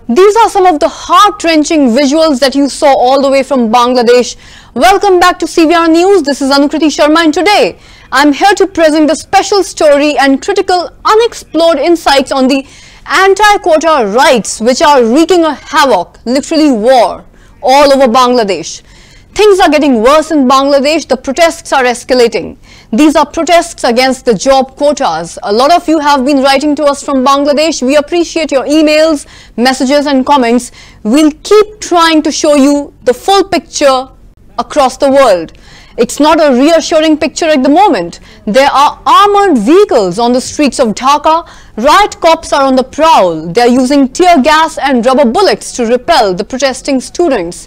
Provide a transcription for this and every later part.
These are some of the heart-wrenching visuals that you saw all the way from Bangladesh. Welcome back to CVR News. This is Anukriti Sharma and today I'm here to present a special story and critical unexplored insights on the anti-quota rights which are wreaking a havoc, literally war, all over Bangladesh. Things are getting worse in Bangladesh. The protests are escalating. These are protests against the job quotas. A lot of you have been writing to us from Bangladesh. We appreciate your emails, messages and comments. We'll keep trying to show you the full picture across the world. It's not a reassuring picture at the moment. There are armored vehicles on the streets of Dhaka. Riot cops are on the prowl. They are using tear gas and rubber bullets to repel the protesting students.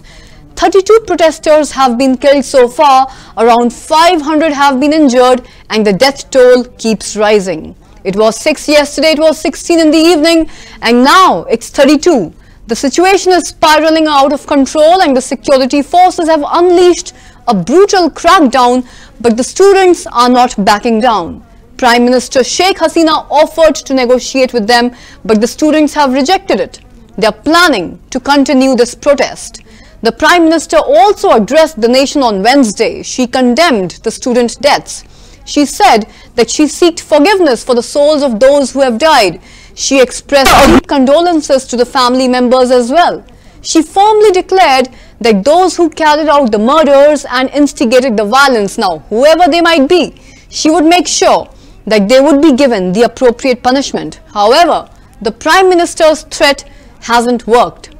32 protesters have been killed so far, around 500 have been injured and the death toll keeps rising. It was 6 yesterday, it was 16 in the evening and now it's 32. The situation is spiraling out of control and the security forces have unleashed a brutal crackdown, but the students are not backing down. Prime Minister Sheikh Hasina offered to negotiate with them, but the students have rejected it. They are planning to continue this protest. The Prime Minister also addressed the nation on Wednesday. She condemned the student deaths. She said that she sought forgiveness for the souls of those who have died. She expressed deep condolences to the family members as well. She firmly declared that those who carried out the murders and instigated the violence, now whoever they might be, she would make sure that they would be given the appropriate punishment. However, the Prime Minister's threat hasn't worked.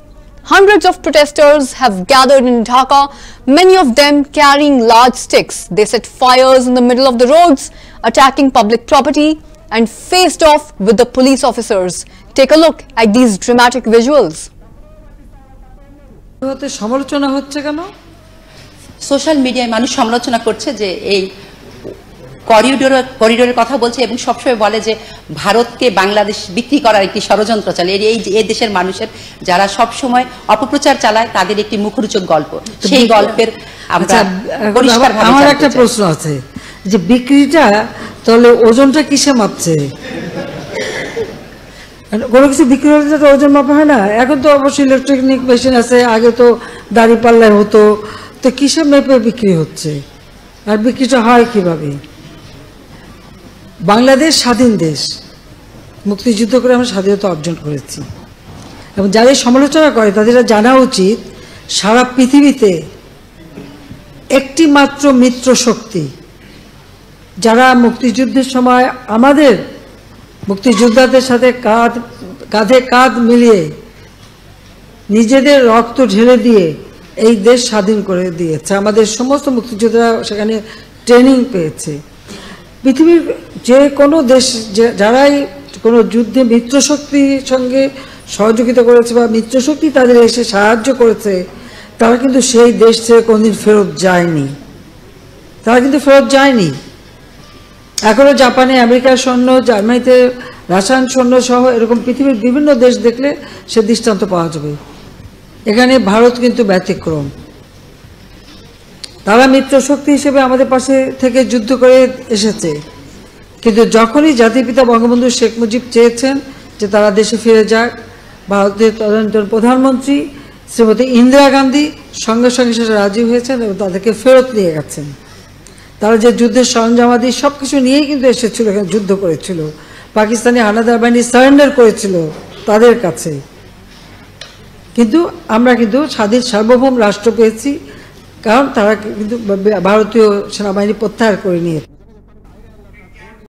Hundreds of protesters have gathered in Dhaka, many of them carrying large sticks. They set fires in the middle of the roads, attacking public property and faced off with the police officers. Take a look at these dramatic visuals. Social মিডিয়ায় মানুষ সমালোচনা করছে যে এই করিডোরের কথা বলছে এবং সবসময় বলে যে ভারতকে বাংলাদেশ বিক্রি করার একটি ষড়যন্ত্র চলে। এই দেশের মানুষের যারা সবসময় অপপ্রচার চালায় তাদের একটি মুখরোচক গল্প, সেই গল্পের আমরা পরিষ্কারভাবে আমার একটা প্রশ্ন আছে যে বিক্রিটা তাহলে ওজনটা কিসে মাপছে? কোনো কিছু বিক্রি হলে তো ওজন মাপা হয় না। এখন তো অবশ্যই ইলেকট্রনিক মেশিন আছে, আগে তো দাড়ি পাল্লায় হতো, তো কিসে মেপে বিক্রি হচ্ছে আর বিক্রিটা হয় কিভাবে? বাংলাদেশ স্বাধীন দেশ, মুক্তিযুদ্ধ করে আমরা স্বাধীনতা অর্জন করেছি এবং যারা সমালোচনা করে তাদের জানা উচিত সারা পৃথিবীতে একটি মাত্র মিত্র শক্তি যারা মুক্তিযুদ্ধের সময় আমাদের মুক্তিযোদ্ধাদের সাথে কাঁধে কাঁধ মিলিয়ে নিজেদের রক্ত ঢেলে দিয়ে এই দেশ স্বাধীন করে দিয়েছে। আমাদের সমস্ত মুক্তিযোদ্ধারা সেখানে ট্রেনিং পেয়েছে। পৃথিবীর যে কোনো দেশ যারাই কোনো যুদ্ধে মিত্রশক্তির সঙ্গে সহযোগিতা করেছে বা মিত্রশক্তি তাদের এসে সাহায্য করেছে, তারা কিন্তু সেই দেশ থেকে কোনোদিন ফেরত যায়নি। এখনও জাপানে আমেরিকার সৈন্য, জার্মানিতে রাশিয়ান সৈন্য সহ এরকম পৃথিবীর বিভিন্ন দেশ দেখলে সে দৃষ্টান্ত পাওয়া যাবে। এখানে ভারত কিন্তু ব্যতিক্রম। তারা মিত্রশক্তি হিসেবে আমাদের পাশে থেকে যুদ্ধ করে এসেছে, কিন্তু যখনই জাতির পিতা বঙ্গবন্ধু শেখ মুজিব চেয়েছেন যে তারা দেশে ফিরে যাক, ভারতের তদানীন্তন প্রধানমন্ত্রী শ্রীমতী ইন্দিরা গান্ধী সঙ্গে সঙ্গে সেটা রাজি হয়েছেন এবং তাদেরকে ফেরত নিয়ে গেছেন। তারা যে যুদ্ধের সরঞ্জামাদি সব কিছু নিয়েই কিন্তু এসেছিল, এখানে যুদ্ধ করেছিল। পাকিস্তানি হানাদার বাহিনী সারেন্ডার করেছিল তাদের কাছে, কিন্তু আমরা কিন্তু স্বাধীন সার্বভৌম রাষ্ট্র পেয়েছি, কারণ তারা কিন্তু ভারতীয় সেনাবাহিনী প্রত্যাহার করে নিয়েছে।